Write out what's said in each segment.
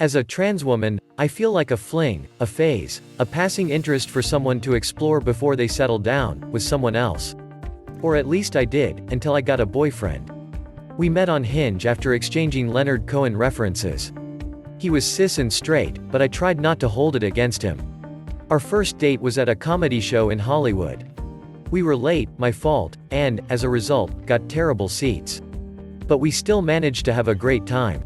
As a trans woman, I feel like a fling, a phase, a passing interest for someone to explore before they settle down with someone else. Or at least I did, until I got a boyfriend. We met on Hinge after exchanging Leonard Cohen references. He was cis and straight, but I tried not to hold it against him. Our first date was at a comedy show in Hollywood. We were late, my fault, and, as a result, got terrible seats. But we still managed to have a great time.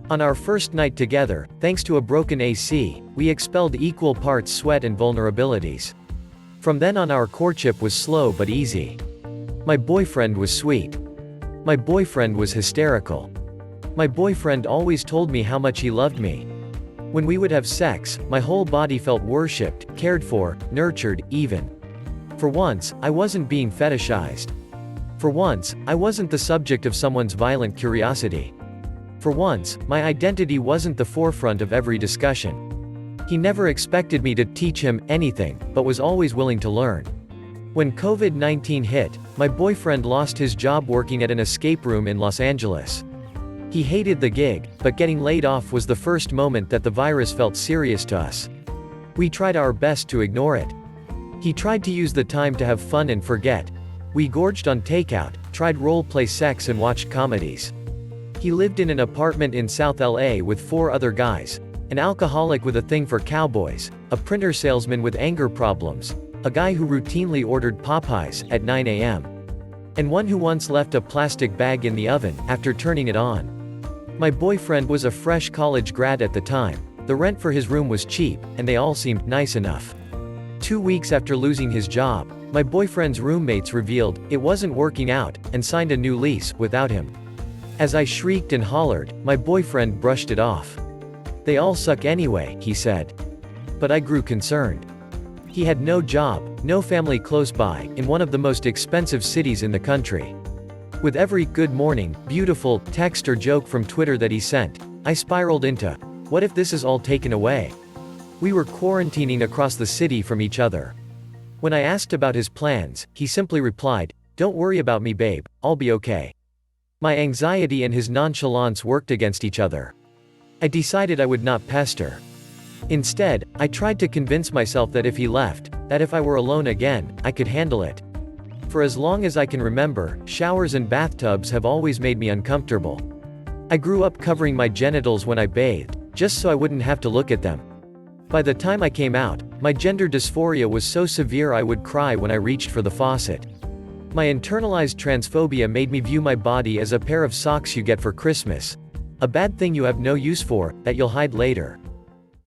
On our first night together, thanks to a broken AC, we expelled equal parts sweat and vulnerabilities. From then on our courtship was slow but easy. My boyfriend was sweet. My boyfriend was hysterical. My boyfriend always told me how much he loved me. When we would have sex, my whole body felt worshipped, cared for, nurtured, even. For once, I wasn't being fetishized. For once, I wasn't the subject of someone's violent curiosity. For once, my identity wasn't the forefront of every discussion. He never expected me to teach him anything, but was always willing to learn. When COVID-19 hit, my boyfriend lost his job working at an escape room in Los Angeles. He hated the gig, but getting laid off was the first moment that the virus felt serious to us. We tried our best to ignore it. He tried to use the time to have fun and forget. We gorged on takeout, tried role-play sex and watched comedies. He lived in an apartment in South LA with 4 other guys, an alcoholic with a thing for cowboys, a printer salesman with anger problems, a guy who routinely ordered Popeyes at 9 a.m., and one who once left a plastic bag in the oven after turning it on. My boyfriend was a fresh college grad at the time, the rent for his room was cheap, and they all seemed nice enough. 2 weeks after losing his job, my boyfriend's roommates revealed it wasn't working out, and signed a new lease without him. As I shrieked and hollered, my boyfriend brushed it off. "They all suck anyway," he said. But I grew concerned. He had no job, no family close by, in one of the most expensive cities in the country. With every "good morning, beautiful" text or joke from Twitter that he sent, I spiraled into, what if this is all taken away? We were quarantining across the city from each other. When I asked about his plans, he simply replied, "Don't worry about me, babe, I'll be okay." My anxiety and his nonchalance worked against each other. I decided I would not pester. Instead, I tried to convince myself that if he left, that if I were alone again, I could handle it. For as long as I can remember, showers and bathtubs have always made me uncomfortable. I grew up covering my genitals when I bathed, just so I wouldn't have to look at them. By the time I came out, my gender dysphoria was so severe I would cry when I reached for the faucet. My internalized transphobia made me view my body as a pair of socks you get for Christmas. A bad thing you have no use for, that you'll hide later.